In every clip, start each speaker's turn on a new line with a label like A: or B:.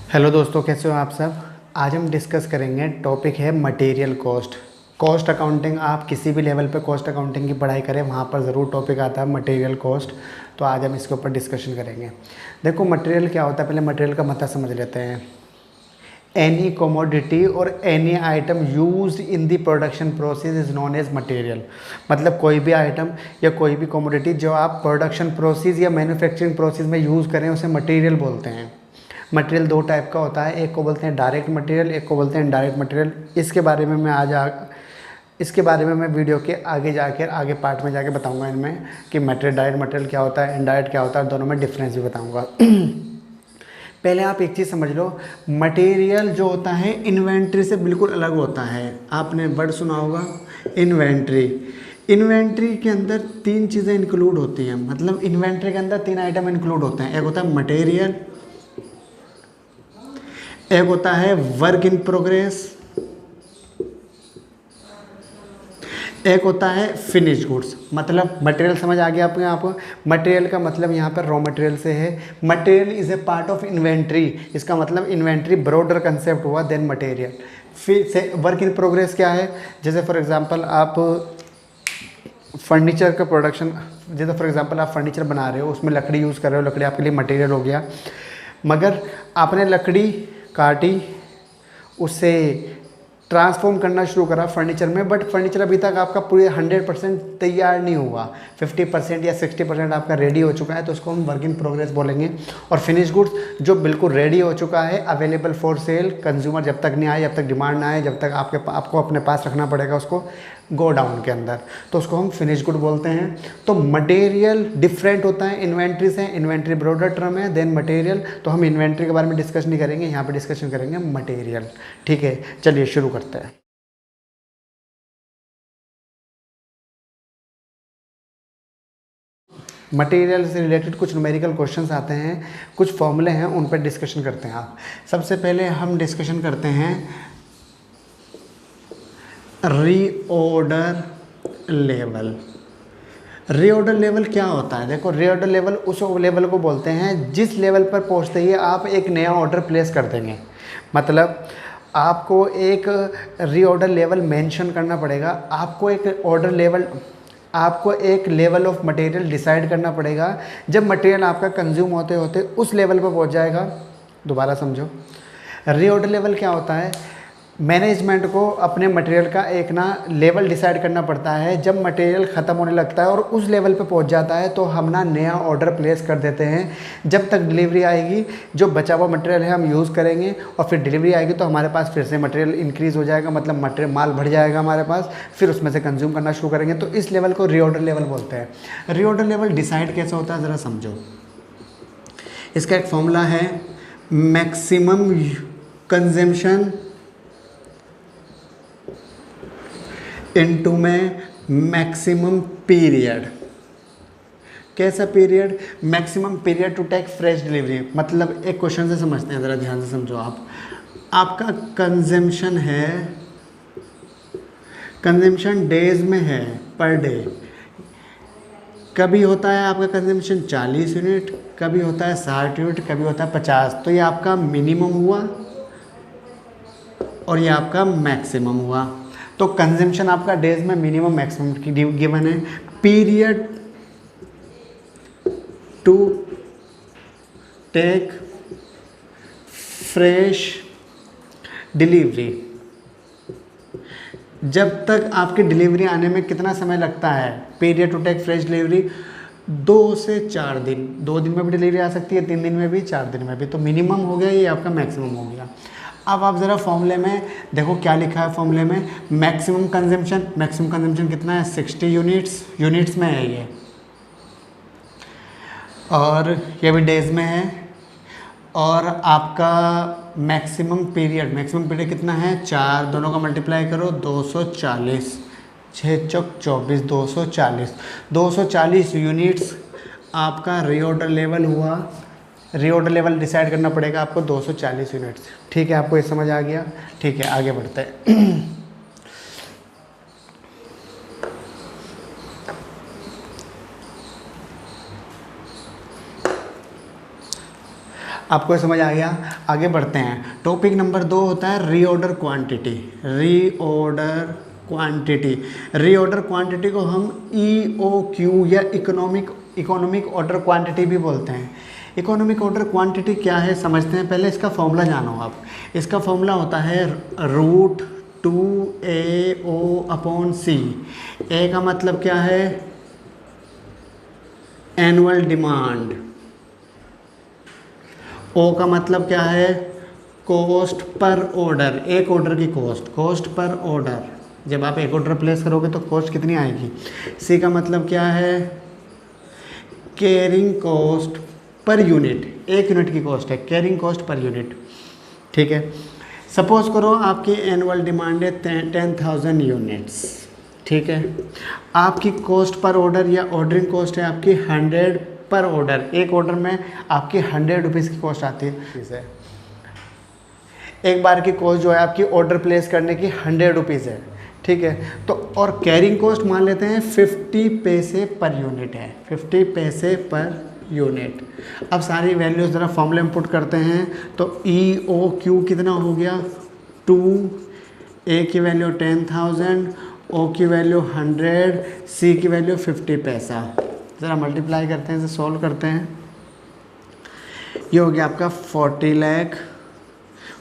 A: Hello दोस्तों, कैसे हो आप सब। आज हम डिस्कस करेंगे, टॉपिक है मटेरियल कॉस्ट। कॉस्ट अकाउंटिंग, आप किसी भी लेवल पे कॉस्ट अकाउंटिंग की पढ़ाई करें वहाँ पर ज़रूर टॉपिक आता है मटेरियल कॉस्ट। तो आज हम इसके ऊपर डिस्कशन करेंगे। देखो मटेरियल क्या होता है, पहले मटेरियल का मतलब समझ लेते हैं। एनी कमोडिटी और any item used in the production process is known as material. मतलब कोई भी आइटम या कोई भी कमोडिटी जो आप प्रोडक्शन प्रोसेस या मैन्युफैक्चरिंग प्रोसेस में यूज़ करें उसे मटेरियल बोलते हैं। मटेरियल दो टाइप का होता है, एक को बोलते हैं डायरेक्ट मटेरियल, एक को बोलते हैं इनडायरेक्ट मटेरियल। इसके बारे में मैं वीडियो के आगे पार्ट में जाके बताऊंगा इनमें कि मटेरियल डायरेक्ट मटेरियल क्या होता है, इनडायरेक्ट क्या होता है, दोनों में डिफरेंस भी बताऊंगा। पहले आप एक चीज़ समझ लो, मटेरियल जो होता है इन्वेंट्री से बिल्कुल अलग होता है। आपने वर्ड सुना होगा इन्वेंट्री। इन्वेंट्री के अंदर तीन चीज़ें इंक्लूड होती हैं, मतलब इन्वेंट्री के अंदर तीन आइटम इंक्लूड होते हैं। एक होता है मटेरियल, एक होता है वर्क इन प्रोग्रेस, एक होता है फिनिश गुड्स। मतलब मटेरियल समझ आ गया आपको। मटेरियल का मतलब यहाँ पर रॉ मटेरियल से है। Material is a part of inventory, इसका मतलब इन्वेंट्री ब्रॉडर कंसेप्ट हुआ देन मटेरियल। फिर से वर्क इन प्रोग्रेस क्या है, जैसे फॉर एग्जांपल आप फर्नीचर का प्रोडक्शन, जैसे फॉर एग्जांपल आप फर्नीचर बना रहे हो, उसमें लकड़ी यूज़ कर रहे हो, लकड़ी आपके लिए मटेरियल हो गया। मगर आपने लकड़ी काटी, उससे ट्रांसफॉर्म करना शुरू करा फर्नीचर में, बट फर्नीचर अभी तक आपका पूरे 100% तैयार नहीं हुआ, 50% या 60% आपका रेडी हो चुका है, तो उसको हम वर्क इन प्रोग्रेस बोलेंगे। और फिनिश गुड्स जो बिल्कुल रेडी हो चुका है, अवेलेबल फॉर सेल, कंज्यूमर जब तक नहीं आए, जब तक डिमांड ना आए, जब तक आपको अपने पास रखना पड़ेगा उसको गोडाउन के अंदर, तो उसको हम फिनिश गुड बोलते हैं। तो मटेरियल डिफरेंट होता है इन्वेंट्री से। इन्वेंट्री ब्रॉडर टर्म है देन मटेरियल। तो हम इन्वेंट्री के बारे में डिस्कस नहीं करेंगे, यहाँ पे डिस्कशन करेंगे मटेरियल। ठीक है, चलिए शुरू करते हैं। मटेरियल से रिलेटेड कुछ न्यूमेरिकल क्वेश्चंस आते हैं, कुछ फॉर्मूले हैं, उन पर डिस्कशन करते हैं आप। सबसे पहले हम डिस्कशन करते हैं रीऑर्डर लेवल। रीऑर्डर लेवल क्या होता है? देखो, रीऑर्डर लेवल उस लेवल को बोलते हैं जिस लेवल पर पहुंचते ही आप एक नया ऑर्डर प्लेस कर देंगे। मतलब आपको एक रीऑर्डर लेवल मेंशन करना पड़ेगा, आपको एक लेवल ऑफ मटेरियल डिसाइड करना पड़ेगा। जब मटेरियल आपका कंज्यूम होते होते उस लेवल पर पहुंच जाएगा, दोबारा समझो, रीऑर्डर लेवल क्या होता है? मैनेजमेंट को अपने मटेरियल का एक ना लेवल डिसाइड करना पड़ता है। जब मटेरियल ख़त्म होने लगता है और उस लेवल पे पहुंच जाता है तो हम ना नया ऑर्डर प्लेस कर देते हैं। जब तक डिलीवरी आएगी, जो बचा हुआ मटेरियल है हम यूज़ करेंगे, और फिर डिलीवरी आएगी तो हमारे पास फिर से मटेरियल इंक्रीज़ हो जाएगा, मतलब मटेरियल माल बढ़ जाएगा हमारे पास, फिर उसमें से कंज्यूम करना शुरू करेंगे। तो इस लेवल को रीऑर्डर लेवल बोलते हैं। रीऑर्डर लेवल डिसाइड कैसे होता है ज़रा समझो। इसका एक फॉर्मूला है, मैक्सिमम कंजम्पशन इनटू में मैक्सिमम पीरियड। कैसा period? Maximum period to take fresh delivery. मतलब एक क्वेश्चन से समझते हैं, ज़रा ध्यान से समझो आप। आपका कंजम्पशन है, कंजम्पशन डेज में है, पर डे। कभी होता है आपका कंजम्पशन 40 यूनिट, कभी होता है 60 यूनिट, कभी होता है 50। तो ये आपका मिनिमम हुआ और ये आपका मैक्सिमम हुआ। तो कंजम्पशन आपका डेज में मिनिमम मैक्सिमम की गिवन है। Period to take fresh delivery, जब तक आपकी डिलीवरी आने में कितना समय लगता है? Period to take fresh delivery 2 से 4 दिन। 2 दिन में भी डिलीवरी आ सकती है, 3 दिन में भी, 4 दिन में भी। तो मिनिमम हो गया, ये आपका मैक्सिमम हो गया। अब आप ज़रा फॉर्मूले में देखो क्या लिखा है फॉर्मूले में। मैक्सिमम कंजम्पशन कितना है? 60 यूनिट्स में है ये, और ये भी डेज में है। और आपका मैक्सिमम पीरियड कितना है? 4, दोनों का मल्टीप्लाई करो, 240, 6 चौक 24, 240 यूनिट्स आपका रीऑर्डर लेवल हुआ। रीऑर्डर लेवल डिसाइड करना पड़ेगा आपको 240 यूनिट्स। ठीक है, आपको ये समझ आ गया? ठीक है, आगे बढ़ते हैं। आपको ये समझ आ गया। आगे बढ़ते हैं। टॉपिक नंबर 2 होता है reorder quantity. Reorder quantity, reorder quantity को हम EOQ या इकोनॉमिक ऑर्डर क्वांटिटी भी बोलते हैं। इकोनॉमिक ऑर्डर क्वांटिटी क्या है समझते हैं। पहले इसका फॉर्मूला जानो आप। इसका फॉर्मूला होता है √2AO/C। ए का मतलब क्या है, एनुअल डिमांड। ओ का मतलब क्या है, कॉस्ट पर ऑर्डर, एक ऑर्डर की कॉस्ट पर ऑर्डर। जब आप एक ऑर्डर प्लेस करोगे तो कॉस्ट कितनी आएगी। सी का मतलब क्या है, कैरिंग कॉस्ट पर यूनिट, एक यूनिट की कॉस्ट है, कैरिंग कॉस्ट पर यूनिट। ठीक है, सपोज करो आपकी एनुअल डिमांड है 10,000 यूनिट्स। ठीक है, आपकी कॉस्ट पर ऑर्डर या ऑर्डरिंग कॉस्ट है आपकी 100 पर ऑर्डर। एक ऑर्डर में आपकी 100 रुपीज़ की कॉस्ट आती है। एक बार की कॉस्ट जो है आपकी ऑर्डर प्लेस करने की 100 रुपीज़ है। ठीक है, तो और कैरिंग कॉस्ट मान लेते हैं 50 पैसे पर यूनिट है, 50 पैसे पर यूनिट। अब सारी वैल्यूज ज़रा फॉर्मूले में पुट करते हैं तो EOQ कितना हो गया 2, A की वैल्यू 10,000, O की वैल्यू 100, C की वैल्यू 50 पैसा। ज़रा मल्टीप्लाई करते हैं, इसे सॉल्व करते हैं। ये हो गया आपका 40 लाख।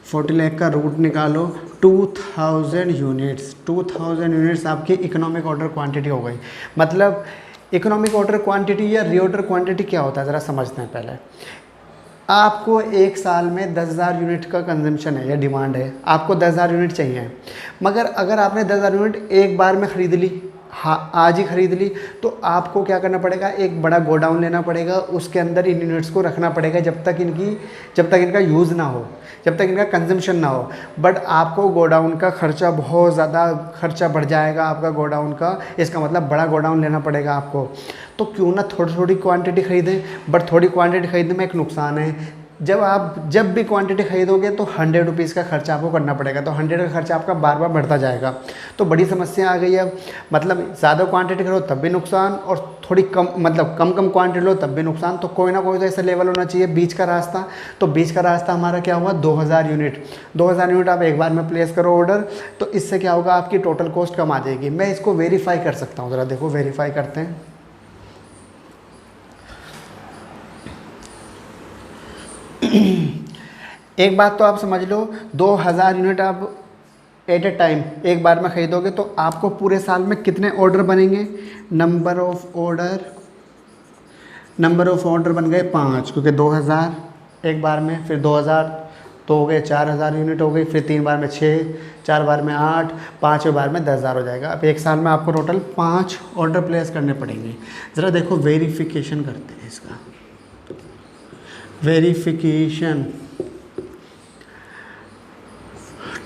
A: 40 लाख का रूट निकालो, 2000 यूनिट्स। 2000 यूनिट्स आपकी इकोनॉमिक ऑर्डर क्वांटिटी हो गई। मतलब इकोनॉमिक ऑर्डर क्वांटिटी या रीऑर्डर क्वांटिटी क्या होता है ज़रा समझते हैं पहले। आपको एक साल में 10,000 यूनिट का कंजम्पशन है या डिमांड है, आपको 10,000 यूनिट चाहिए। मगर अगर आपने 10,000 यूनिट एक बार में ख़रीद ली, हाँ आज ही ख़रीद ली, तो आपको क्या करना पड़ेगा, एक बड़ा गोडाउन लेना पड़ेगा, उसके अंदर इन यूनिट्स को रखना पड़ेगा जब तक इनका यूज़ ना हो, जब तक इनका कंजम्पशन ना हो। बट आपको गोडाउन का खर्चा, बहुत ज़्यादा खर्चा बढ़ जाएगा आपका गोडाउन का। इसका मतलब बड़ा गोडाउन लेना पड़ेगा आपको। तो क्यों ना थोड़ी थोड़ी क्वांटिटी ख़रीदें। बट थोड़ी क्वांटिटी ख़रीदने में एक नुकसान है, जब भी क्वांटिटी खरीदोगे तो 100 रुपीज़ का खर्चा आपको करना पड़ेगा। तो 100 का खर्चा आपका बार बार बढ़ता जाएगा। तो बड़ी समस्या आ गई है। मतलब ज़्यादा क्वांटिटी करो तब भी नुकसान, और थोड़ी कम, मतलब कम क्वांटिटी लो तब भी नुकसान। तो कोई ना कोई तो ऐसा लेवल होना चाहिए बीच का रास्ता। तो बीच का रास्ता हमारा क्या हुआ, 2000 यूनिट। 2000 यूनिट आप एक बार में प्लेस करो ऑर्डर, तो इससे क्या होगा, आपकी टोटल कॉस्ट कम आ जाएगी। मैं इसको वेरीफाई कर सकता हूँ, ज़रा देखो वेरीफाई करते हैं। एक बात तो आप समझ लो, 2000 यूनिट आप एट ए टाइम एक बार में ख़रीदोगे तो आपको पूरे साल में कितने ऑर्डर बनेंगे, नंबर ऑफ़ ऑर्डर बन गए 5, क्योंकि 2000 एक बार में, फिर 2000 तो हो गए 4000 यूनिट हो गई, फिर 3 बार में 6, 4 बार में 8, 5वें बार में 10,000 हो जाएगा। अब एक साल में आपको टोटल 5 ऑर्डर प्लेस करने पड़ेंगे। ज़रा देखो वेरिफिकेशन करते हैं इसका। Verification,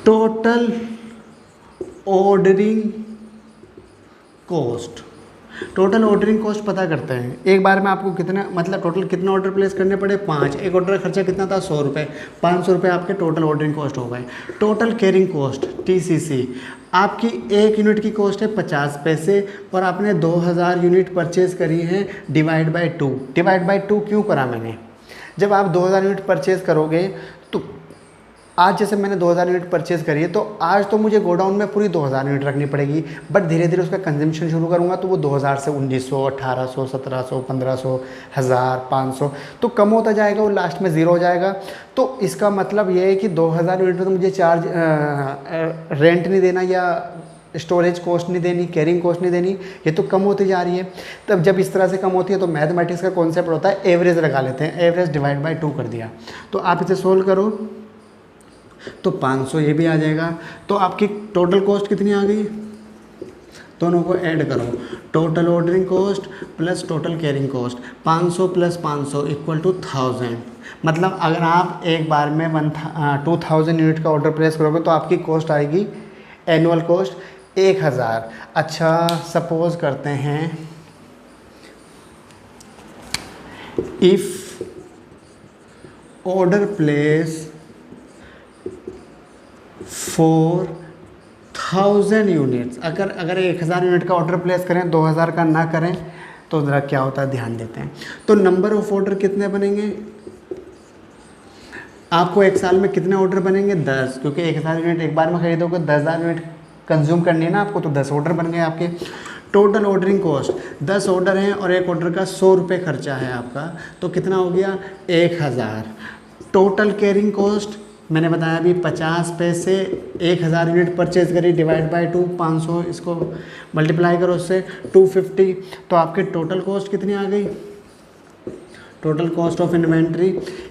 A: total ordering cost, total ordering cost पता करते हैं। एक बार में आपको कितना, मतलब टोटल कितने ऑर्डर प्लेस करने पड़े, 5। एक ऑर्डर का खर्चा कितना था, 100 रुपये। 500 रुपये आपके टोटल ऑर्डरिंग कॉस्ट हो गए। टोटल कैरिंग कॉस्ट TCC, आपकी एक यूनिट की कॉस्ट है 50 पैसे, और आपने 2000 यूनिट परचेज़ करी है, डिवाइड बाई 2। डिवाइड बाई 2 क्यों करा मैंने, जब आप 2000 यूनिट परचेज़ करोगे तो आज जैसे मैंने 2000 यूनिट परचेज़ करी है, तो आज तो मुझे गोडाउन में पूरी 2000 यूनिट रखनी पड़ेगी। बट धीरे धीरे उसका कंजम्पशन शुरू करूँगा तो वो 2000 से 1900, 1800, 1700, 1500, 1000, 500 तो कम होता जाएगा, वो लास्ट में ज़ीरो हो जाएगा। तो इसका मतलब ये है कि 2000 यूनिट में तो मुझे चार्ज रेंट नहीं देना, या स्टोरेज कॉस्ट नहीं देनी, कैरिंग कॉस्ट नहीं देनी, ये तो कम होती जा रही है। तब जब इस तरह से कम होती है तो मैथमेटिक्स का कॉन्सेप्ट होता है एवरेज लगा लेते हैं। एवरेज डिवाइड बाई 2 कर दिया, तो आप इसे सोल्व करो तो 500 ये भी आ जाएगा। तो आपकी टोटल कॉस्ट कितनी आ गई, दोनों को ऐड करो, total ordering cost plus total carrying cost, 500 plus 500 equal to 1000। मतलब अगर आप एक बार में 2000 यूनिट का ऑर्डर प्लेस करोगे तो आपकी कॉस्ट आएगी, एनुअल कॉस्ट 1000। अच्छा सपोज करते हैं, इफ़ ऑर्डर प्लेस 4000 यूनिट्स, अगर 1000 यूनिट का ऑर्डर प्लेस करें, 2000 का ना करें, तो ज़रा क्या होता है ध्यान देते हैं। तो नंबर ऑफ ऑर्डर कितने बनेंगे, आपको एक साल में कितने ऑर्डर बनेंगे? 10, क्योंकि 1000 यूनिट एक बार में खरीदोगे, 10,000 यूनिट कंज्यूम करनी है ना आपको, तो 10 ऑर्डर बन गए आपके। टोटल ऑर्डरिंग कॉस्ट 10 ऑर्डर हैं और एक ऑर्डर का 100 रुपये खर्चा है आपका, तो कितना हो गया? 1000। टोटल कैरिंग कॉस्ट मैंने बताया अभी 50 पैसे, 1000 यूनिट परचेज करी, डिवाइड बाय 2, 500, इसको मल्टीप्लाई करो उससे 250, तो आपके टोटल कॉस्ट कितनी आ गई? Total cost of inventory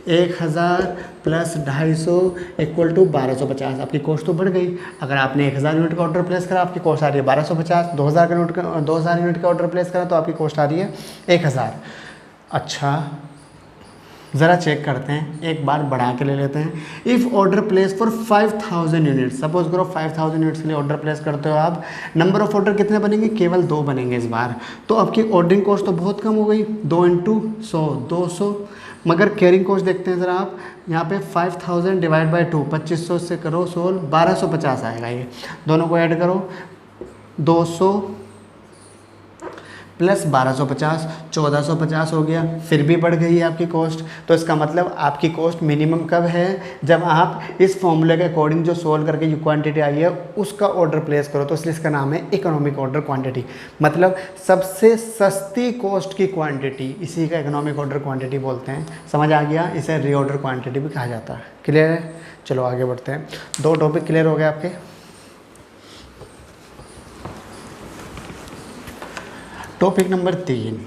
A: 1000 plus 250 equal to 1250। आपकी कॉस्ट तो बढ़ गई। अगर आपने 1000 यूनिट का ऑर्डर प्लेस करा, आपकी कॉस्ट आ रही है 1250। 2000 यूनिट का ऑर्डर प्लेस करा तो आपकी कॉस्ट आ रही है 1000। अच्छा, ज़रा चेक करते हैं, एक बार बढ़ा के ले लेते हैं। If order place for 5000 unit, suppose करो 5000 यूनिट्स के लिए ऑर्डर प्लेस करते हो आप, नंबर ऑफ ऑर्डर कितने बनेंगे? केवल 2 बनेंगे इस बार। तो आपकी ऑर्डरिंग कॉस्ट तो बहुत कम हो गई, 2 × 100 200। मगर कैरिंग कॉस्ट देखते हैं ज़रा आप, यहाँ पे 5000 डिवाइड बाई 2, 2500 से करो सोल्व, 1250 आएगा। ये दोनों को ऐड करो, 200 प्लस 1250, 1450 हो गया। फिर भी बढ़ गई है आपकी कॉस्ट। तो इसका मतलब आपकी कॉस्ट मिनिमम कब है? जब आप इस फॉर्मूले के अकॉर्डिंग जो सोल्व करके जो क्वांटिटी आई है उसका ऑर्डर प्लेस करो, तो इसलिए इसका नाम है इकोनॉमिक ऑर्डर क्वांटिटी। मतलब सबसे सस्ती कॉस्ट की क्वांटिटी, इसी का इकोनॉमिक ऑर्डर क्वांटिटी बोलते हैं। समझ आ गया? इसे रीऑर्डर क्वांटिटी भी कहा जाता है। क्लियर है? चलो आगे बढ़ते हैं। 2 टॉपिक क्लियर हो गए आपके। Topic number 3,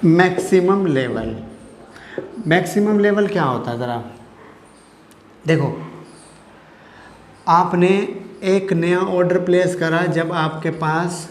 A: maximum level. Maximum level क्या होता है? ज़रा देखो, आपने एक नया ऑर्डर प्लेस करा जब आपके पास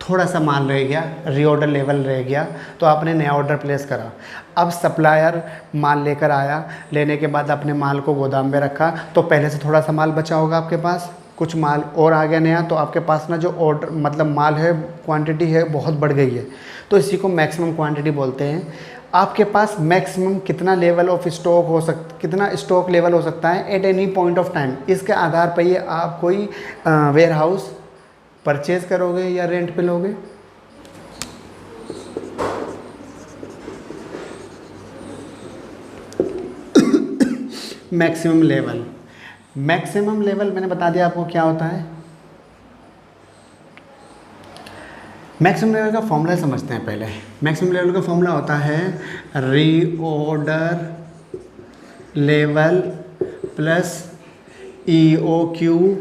A: थोड़ा सा माल रह गया, रीऑर्डर लेवल रह गया, तो आपने नया ऑर्डर प्लेस करा। अब सप्लायर माल लेकर आया, लेने के बाद अपने माल को गोदाम में रखा, तो पहले से थोड़ा सा माल बचा होगा आपके पास, कुछ माल और आ गया नया, तो आपके पास ना जो ऑर्डर मतलब माल है, क्वांटिटी है, बहुत बढ़ गई है। तो इसी को मैक्सिमम क्वांटिटी बोलते हैं। आपके पास मैक्सिमम कितना लेवल ऑफ स्टॉक हो कितना स्टॉक लेवल हो सकता है at any point of time, इसके आधार पर ये आप कोई वेयर हाउस परचेज करोगे या रेंट पे लोगे। मैक्सिमम लेवल, मैक्सिमम लेवल मैंने बता दिया आपको क्या होता है। मैक्सिमम लेवल का फॉर्मूला समझते हैं पहले। मैक्सिमम लेवल का फॉर्मूला होता है reorder level plus EOQ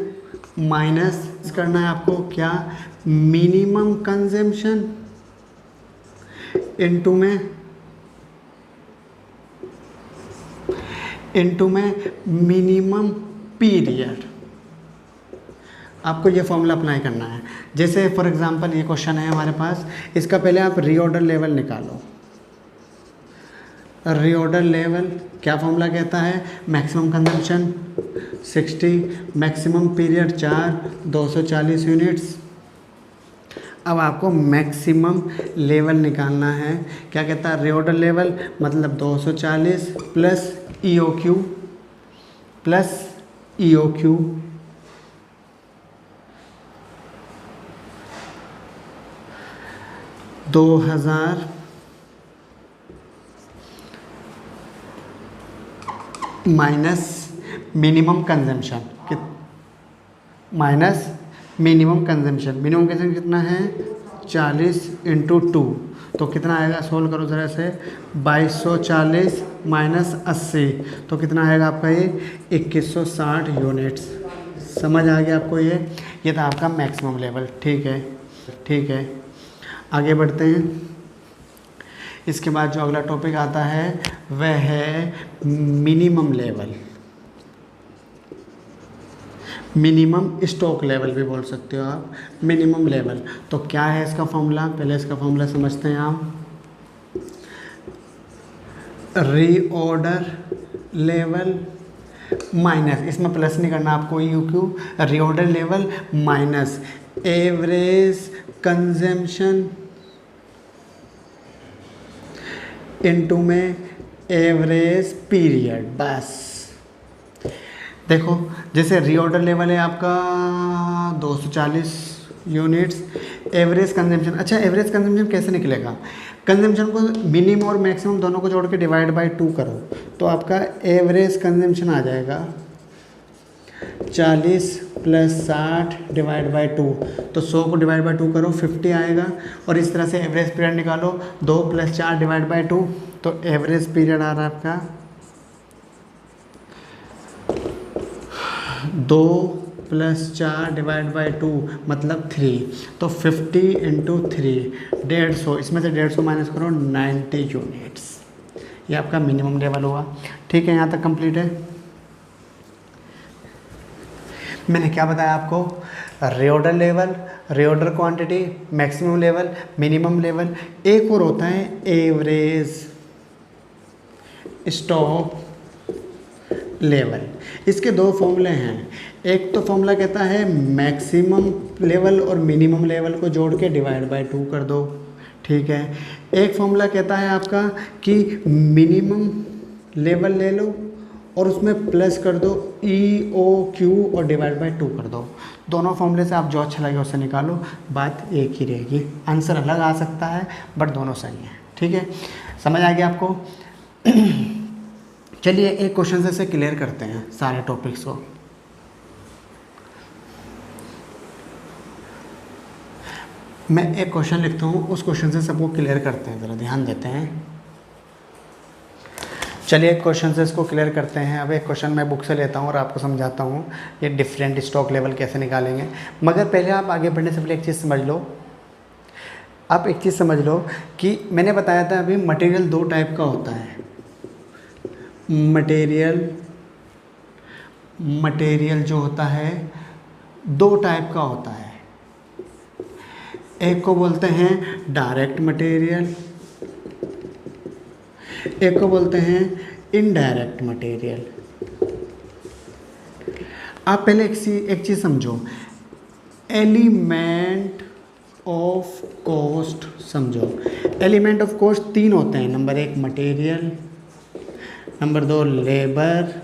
A: minus करना है आपको क्या, मिनिमम कंजम्पशन इनटू में मिनिमम पीरियड। आपको ये फॉर्मूला अप्लाई करना है। जैसे फॉर एग्जांपल ये क्वेश्चन है हमारे पास, इसका पहले आप रीऑर्डर लेवल निकालो। रीऑर्डर लेवल क्या फॉर्मूला कहता है, maximum consumption 60, maximum period 4, 240 units. अब आपको मैक्सिमम लेवल निकालना है। क्या कहता है रीऑर्डर लेवल, मतलब 240 plus EOQ 2000 minus minimum consumption, minus minimum consumption. Minimum consumption कितना है 40 × 2, तो कितना आएगा, सोल्व करो ज़रा से, 2240 माइनस 80, तो कितना आएगा आपका ये 2160 यूनिट्स। समझ आ गया आपको? ये था आपका मैक्सिमम लेवल। ठीक है, ठीक है, आगे बढ़ते हैं। इसके बाद जो अगला टॉपिक आता है वह है minimum level, minimum stock level भी बोल सकते हो आप, मिनिमम लेवल। तो क्या है इसका फॉर्मूला, पहले इसका फॉर्मूला समझते हैं आप। रीऑर्डर लेवल माइनस, इसमें प्लस नहीं करना आपको EOQ, reorder level minus average consumption into में एवरेज पीरियड। बस देखो, जैसे रीऑर्डर लेवल है आपका 240 यूनिट्स एवरेज कंजम्पशन। अच्छा, एवरेज कंजम्पशन कैसे निकलेगा? कंजम्पशन को मिनिमम और मैक्सिमम दोनों को जोड़ के डिवाइड बाय 2 करो तो आपका एवरेज कंजम्पशन आ जाएगा 40 + 60 डिवाइड बाय 2। तो 100 को डिवाइड बाय 2 करो 50 आएगा। और इस तरह से एवरेज पीरियड निकालो, 2 + 4 डिवाइड बाय 2, तो एवरेज पीरियड आ रहा है आपका 2 + 4 डिवाइड बाय 2 मतलब 3। तो 50 × 3 150, इसमें से 150 माइनस करो 90 यूनिट्स। ये आपका मिनिमम लेवल हुआ। ठीक है, यहाँ तक कंप्लीट है। मैंने क्या बताया आपको? Reorder level, reorder quantity, maximum level, minimum level. एक और होता है एवरेज स्टॉक लेवल। इसके दो फॉर्मूले हैं। एक तो फॉर्मूला कहता है मैक्सिमम लेवल और मिनिमम लेवल को जोड़ के डिवाइड बाय 2 कर दो, ठीक है। एक फॉर्मूला कहता है आपका कि मिनिमम लेवल ले लो और उसमें प्लस कर दो EOQ और डिवाइड बाय 2 कर दो। दोनों फॉर्मूले से आप जो अच्छा लगे उससे निकालो, बात एक ही रहेगी। आंसर अलग आ सकता है बट दोनों सही हैं, ठीक है। समझ आ गया आपको? चलिए एक क्वेश्चन से क्लियर करते हैं सारे टॉपिक्स को। मैं एक क्वेश्चन लिखता हूँ, उस क्वेश्चन से सबको क्लियर करते हैं, ज़रा ध्यान देते हैं। चलिए एक क्वेश्चन से इसको क्लियर करते हैं। अब एक क्वेश्चन मैं बुक से लेता हूँ और आपको समझाता हूँ ये डिफरेंट स्टॉक लेवल कैसे निकालेंगे। मगर पहले आप आगे बढ़ने से पहले एक चीज़ समझ लो। आप एक चीज़ समझ लो कि मैंने बताया था अभी मटेरियल 2 टाइप का होता है। मटेरियल जो होता है 2 टाइप का होता है। एक को बोलते हैं डायरेक्ट मटेरियल, एक को बोलते हैं इनडायरेक्ट मटेरियल। आप पहले एक चीज़ समझो, एलिमेंट ऑफ कॉस्ट समझो। एलिमेंट ऑफ कॉस्ट 3 होते हैं। Number 1 material, number 2 labour,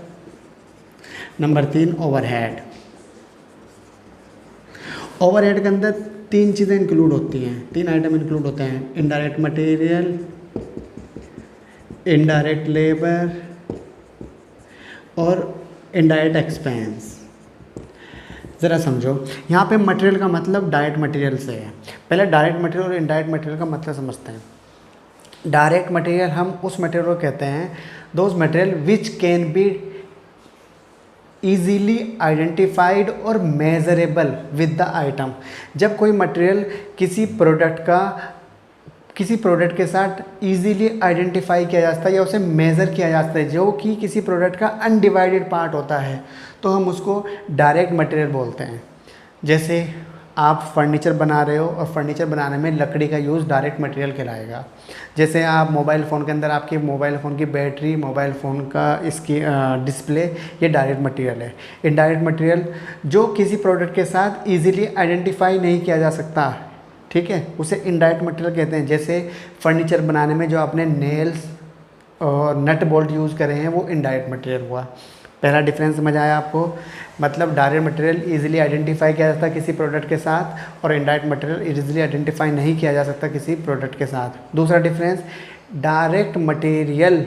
A: number 3 overhead. Overhead के अंदर 3 चीज़ें इंक्लूड होती हैं, 3 आइटम इंक्लूड होते हैं। इनडायरेक्ट मटेरियल, इनडायरेक्ट लेबर और इनडायरेक्ट एक्सपेंस। ज़रा समझो, यहाँ पे मटेरियल का मतलब डायरेक्ट मटेरियल से है। पहले डायरेक्ट मटेरियल और इनडायरेक्ट मटेरियल का मतलब समझते हैं। डायरेक्ट मटेरियल हम उस मटेरियल को कहते हैं, those material which can be easily identified और मेजरेबल विद द आइटम। जब कोई मटेरियल किसी प्रोडक्ट के साथ ईजीली आइडेंटिफाई किया जाता है या उसे मेज़र किया जाता है, जो कि किसी प्रोडक्ट का अनडिवाइडेड पार्ट होता है, तो हम उसको डायरेक्ट मटेरियल बोलते हैं। जैसे आप फर्नीचर बना रहे हो और फर्नीचर बनाने में लकड़ी का यूज़ डायरेक्ट मटेरियल कहलाएगा। जैसे आप मोबाइल फ़ोन के अंदर आपके मोबाइल फ़ोन की बैटरी, मोबाइल फ़ोन का इसकी डिस्प्ले, ये डायरेक्ट मटेरियल है। इनडायरेक्ट मटेरियल जो किसी प्रोडक्ट के साथ इजीली आइडेंटिफाई नहीं किया जा सकता, ठीक है, उसे इनडायरेक्ट मटेरियल कहते हैं। जैसे फर्नीचर बनाने में जो आपने नेल्स और नट बोल्ट यूज़ करे हैं वो इनडायरेक्ट मटेरियल हुआ। पहला डिफरेंस समझ आया आपको? मतलब डायरेक्ट मटेरियल इजीली आइडेंटिफाई किया जाता है किसी प्रोडक्ट के साथ, और इनडायरेक्ट मटेरियल इजीली आइडेंटिफाई नहीं किया जा सकता किसी प्रोडक्ट के साथ। दूसरा डिफरेंस, डायरेक्ट मटेरियल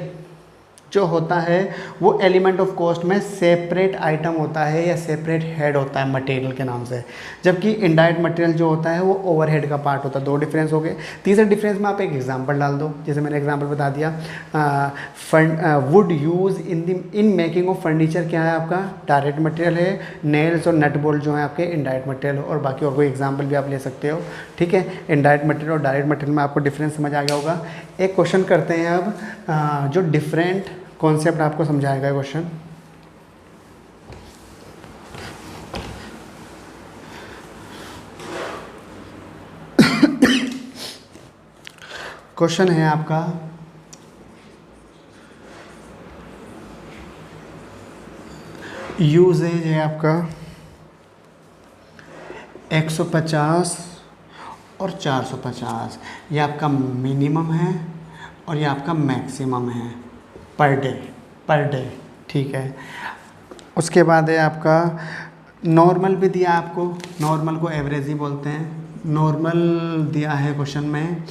A: जो होता है वो एलिमेंट ऑफ कॉस्ट में सेपरेट आइटम होता है या सेपरेट हेड होता है मटेरियल के नाम से, जबकि इनडायरेक्ट मटेरियल जो होता है वो ओवरहेड का पार्ट होता है। 2 डिफरेंस हो गए। तीसरे डिफरेंस में आप एक एग्जांपल डाल दो। जैसे मैंने एग्जांपल बता दिया, would use in making of furniture क्या है आपका डायरेक्ट मटेरियल है, नेल्स और नट बोल्ट जो है आपके इनडायरेक्ट मटेरियल, और बाकी और कोई एग्जाम्पल भी आप ले सकते हो, ठीक है। इनडायरेक्ट मटेरियल और डायरेक्ट मटेरियल में आपको डिफरेंस समझ आ गया होगा। एक क्वेश्चन करते हैं अब, जो डिफरेंट कॉन्सेप्ट आपको समझाएगा क्वेश्चन। क्वेश्चन है आपका, यूजेज है आपका 150 और 450। ये आपका मिनिमम है और ये आपका मैक्सिमम है पर डे, ठीक है। उसके बाद है आपका नॉर्मल भी दिया आपको, नॉर्मल को एवरेज ही बोलते हैं। नॉर्मल दिया है क्वेश्चन में,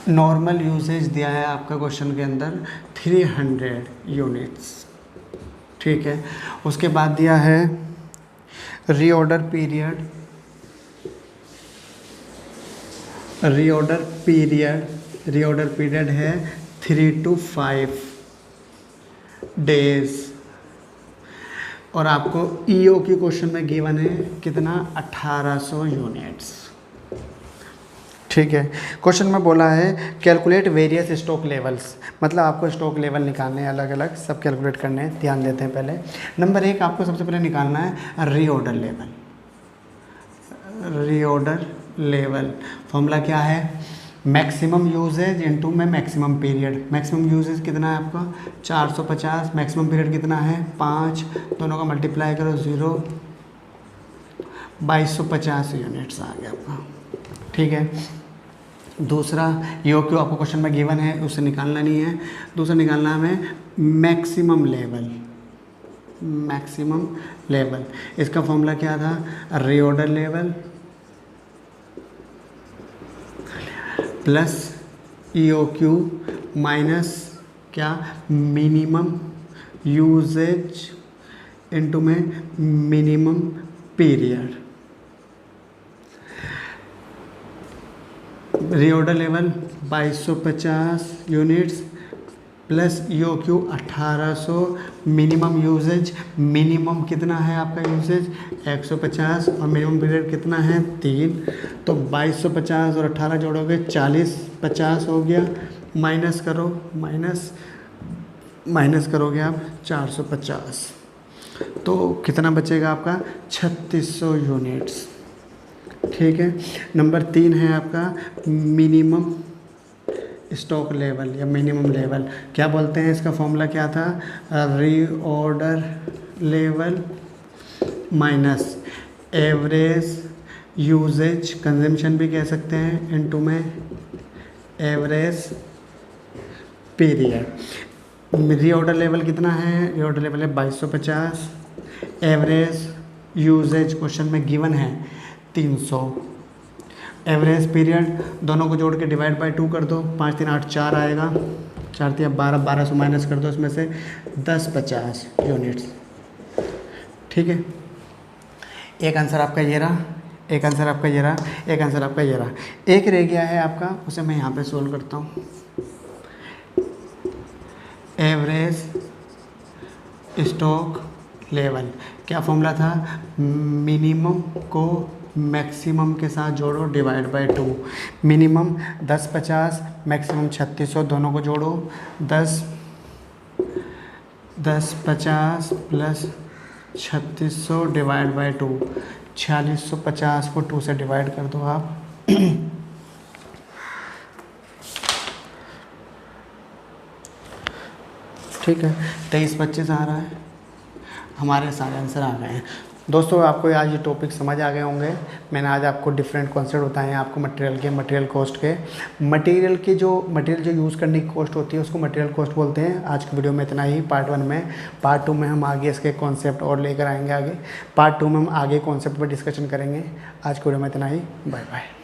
A: नॉर्मल यूसेज दिया है आपका क्वेश्चन के अंदर 300 यूनिट्स, ठीक है। उसके बाद दिया है रीऑर्डर पीरियड, रीऑर्डर पीरियड है 3 to 5 डेज। और आपको ईओ की क्वेश्चन में गिवन है कितना, 1800 यूनिट्स, ठीक है। क्वेश्चन में बोला है कैलकुलेट वेरियस स्टॉक लेवल्स, मतलब आपको स्टॉक लेवल निकालने हैं अलग अलग, सब कैलकुलेट करने हैं। ध्यान देते हैं पहले। नंबर 1 आपको सबसे पहले निकालना है reorder level. Reorder level formula क्या है, मैक्सिमम यूजेज इनटू में मैक्सिमम पीरियड। मैक्सिमम यूजेज कितना है आपका 450, मैक्सिमम पीरियड कितना है 5, दोनों का मल्टीप्लाई करो 0, 2250 यूनिट्स आ गया आपका, ठीक है। दूसरा यो क्यों आपको क्वेश्चन में गिवन है, उससे निकालना नहीं है। दूसरा निकालना है हमें मैक्सिमम लेवल, मैक्सिमम लेवल। इसका फॉर्मूला क्या था, reorder level plus EOQ minus क्या, मिनिमम यूजेज इनटू में minimum period. Reorder level 2250 units plus EOQ 1800, minimum usage, minimum कितना है आपका यूजेज 150 और मिनिमम पीरियड कितना है 3, तो 2250 और 18 जोड़ोगे 40, 50 हो गया, माइनस करो, माइनस करोगे आप 450, तो कितना बचेगा आपका 3600 यूनिट्स, ठीक है। नंबर 3 है आपका मिनिमम स्टॉक लेवल या मिनिमम लेवल, क्या बोलते हैं, इसका फॉर्मूला क्या था, reorder level minus average usage, consumption भी कह सकते हैं, इनटू में एवरेज पीरियड। रीऑर्डर लेवल कितना है, रीऑर्डर लेवल है 2250, एवरेज यूजेज क्वेश्चन में गिवन है 300, एवरेज पीरियड दोनों को जोड़ के डिवाइड बाय 2 कर दो, 5 3 8 4 आएगा, 4 3 12, 1200 माइनस कर दो इसमें से 1050 यूनिट्स, ठीक है। एक आंसर आपका ये रहा, एक आंसर आपका ये रहा, एक आंसर आपका ये रहा, एक रह गया है आपका, उसे मैं यहाँ पे सोल्व करता हूँ। एवरेज स्टॉक लेवल, क्या फॉर्मूला था, मिनिमम को मैक्सिमम के साथ जोड़ो डिवाइड बाय 2, मिनिमम 1050, मैक्सिमम 3600, दोनों को जोड़ो 1050 प्लस 3600 डिवाइड बाय 2, 4650 को 2 से डिवाइड कर दो आप ठीक है, 23-25 आ रहा है, हमारे सारे आंसर आ गए हैं। दोस्तों आपको आज ये टॉपिक समझ आ गए होंगे। मैंने आज आपको डिफरेंट कॉन्सेप्ट बताए हैं आपको मटेरियल के, मटेरियल कॉस्ट के। मटेरियल जो यूज़ करने की कॉस्ट होती है उसको मटेरियल कॉस्ट बोलते हैं। आज की वीडियो में इतना ही, पार्ट 1 में। पार्ट 2 में हम आगे इसके कॉन्सेप्ट और लेकर आएंगे आगे। पार्ट 2 में हम आगे कॉन्सेप्ट पर डिस्कशन करेंगे। आज की वीडियो में इतना ही, बाय बाय।